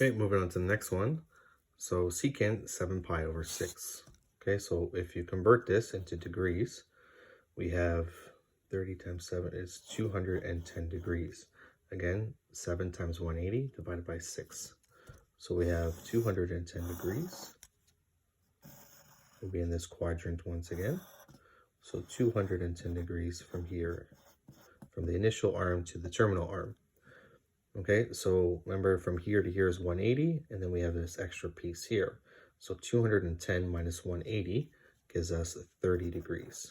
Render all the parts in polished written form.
Okay, moving on to the next one. So secant 7 pi over 6. Okay, so if you convert this into degrees, we have 30 times 7 is 210 degrees. Again, 7 times 180 divided by 6. So we have 210 degrees. We'll be in this quadrant once again. So 210 degrees from here, from the initial arm to the terminal arm. Okay, so remember from here to here is 180, and then we have this extra piece here. So 210 minus 180 gives us 30 degrees.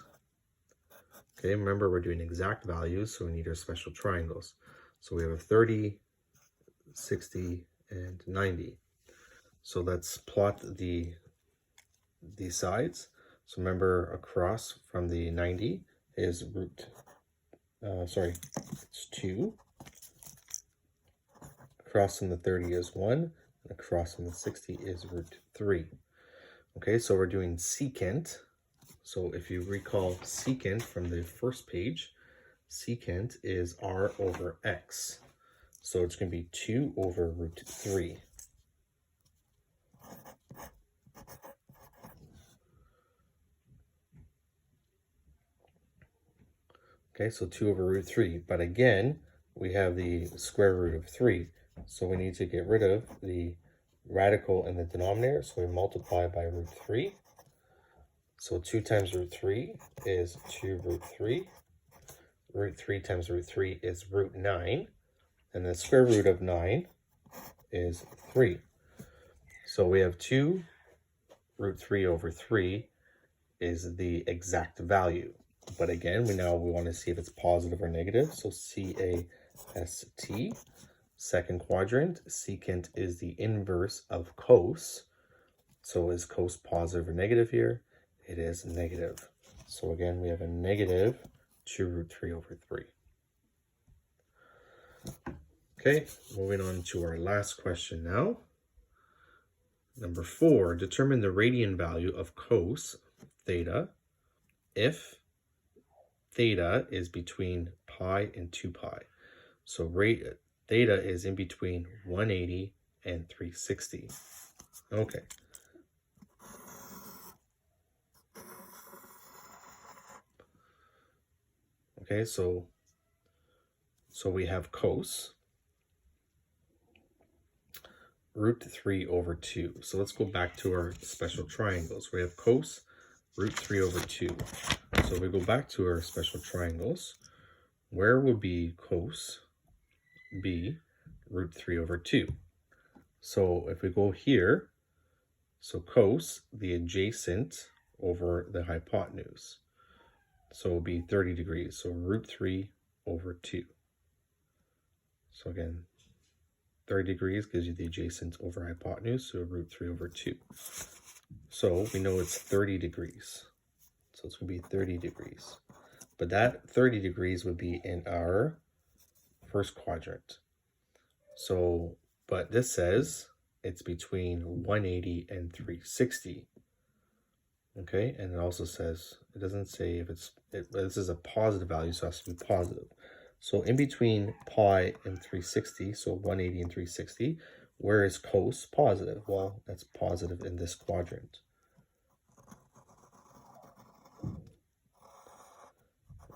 Okay, remember we're doing exact values, so we need our special triangles. So we have a 30, 60, and 90. So let's plot these sides. So remember across from the 90 is it's 2. Across from the 30 is 1, and across from the 60 is √3. Okay, so we're doing secant. So if you recall secant from the first page, secant is r over x. So it's going to be 2 over √3. Okay, so 2 over √3. But again, we have the square root of 3. So we need to get rid of the radical in the denominator. So we multiply by √3. So 2 times √3 is 2 √3. √3 times √3 is √9. And the square root of 9 is 3. So we have 2 √3 over 3 is the exact value. But again, we want to see if it's positive or negative. So CAST. Second quadrant, secant is the inverse of cos. So is cos positive or negative here? It is negative. So again, we have a negative 2 √3 over 3. Okay, moving on to our last question now. Number 4, determine the radian value of cos theta if theta is between pi and 2 pi. So theta is in between 180 and 360. Okay. Okay, so we have cos √3 over 2. So let's go back to our special triangles. We have cos √3 over 2. So if we go back to our special triangles, where would be cos be √3 over 2? So if we go here, so cos, the adjacent over the hypotenuse. So it will be 30 degrees. So √3 over 2. So again, 30 degrees gives you the adjacent over hypotenuse, so √3 over 2. So we know it's 30 degrees. So it's going to be 30 degrees. But that 30 degrees would be in our first quadrant. So, but this says it's between 180 and 360. Okay, and it also says, it doesn't say if this is a positive value, so it has to be positive. So in between pi and 360, so 180 and 360, where is cos positive? Well, that's positive in this quadrant.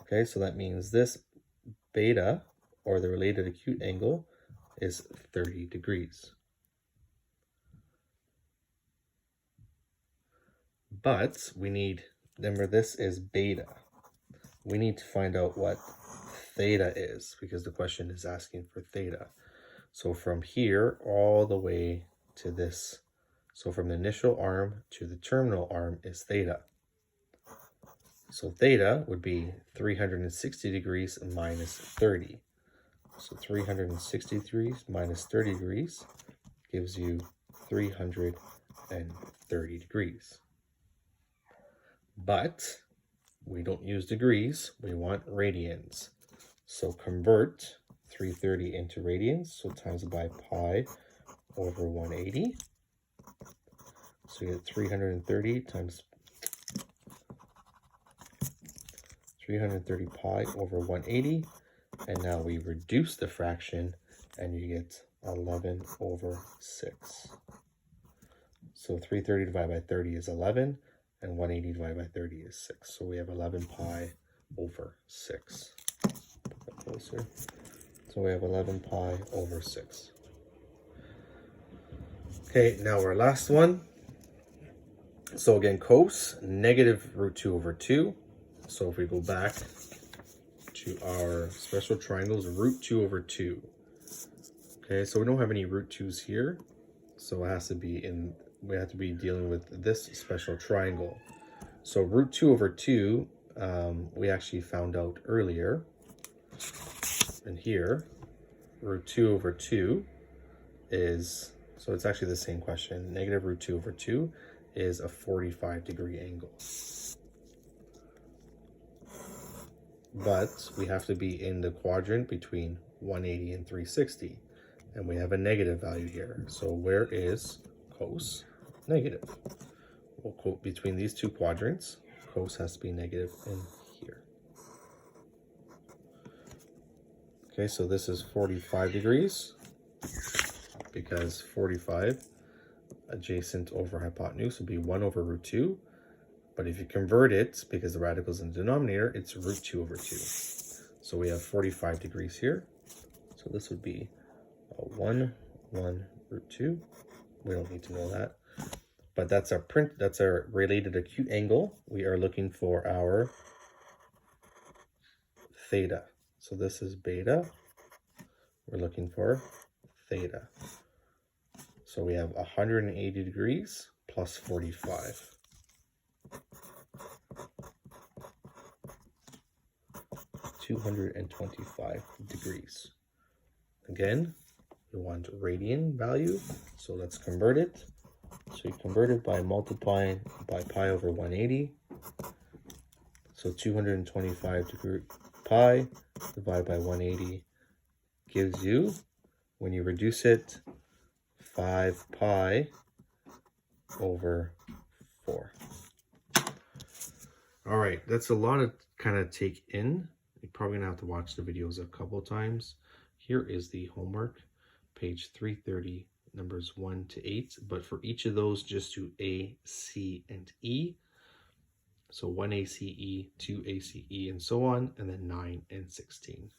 Okay, so that means this beta, or the related acute angle, is 30 degrees. But we need, remember this is beta. We need to find out what theta is, because the question is asking for theta. So from here all the way to this, so from the initial arm to the terminal arm is theta. So theta would be 360 degrees minus 30. So 360 degrees minus 30 degrees gives you 330 degrees. But we don't use degrees, we want radians. So convert 330 into radians, so times it by pi over 180. So you get 330 times 330 pi over 180. And now we reduce the fraction and you get 11 over 6. So 330 divided by 30 is 11, and 180 divided by 30 is 6. So we have 11 pi over 6. Put that closer. So we have 11 pi over 6. Okay, now our last one. So again, cos, negative root 2 over 2. So if we go back to our special triangles, root 2 over 2. Okay, so we don't have any root 2's here. So it has to be we have to be dealing with this special triangle. So root 2 over 2, we actually found out earlier. And here, root 2 over 2 is, so it's actually the same question. Negative root 2 over 2 is a 45-degree angle. But we have to be in the quadrant between 180 and 360. And we have a negative value here. So where is cos? Negative. We'll quote between these two quadrants, cos has to be negative in here. Okay, so this is 45 degrees because 45 adjacent over hypotenuse would be 1 over root 2. But if you convert it, because the radical is in the denominator, it's root 2 over 2. So we have 45 degrees here. So this would be 1 root 2. We don't need to know that. But that's our related acute angle. We are looking for our theta. So this is beta. We're looking for theta. So we have 180 degrees plus 45. $225 degrees. Again, we want radian value, so let's convert it. So you convert it by multiplying by pi over 180. So 225 degree pi divided by 180 gives you, when you reduce it, 5 pi over 4. All right, that's a lot of kind of take in. You're probably gonna have to watch the videos a couple times. Here is the homework, page 330, numbers 1 to 8. But for each of those, just do A, C, and E. So 1 ACE, 2 ACE, and so on, and then 9 and 16.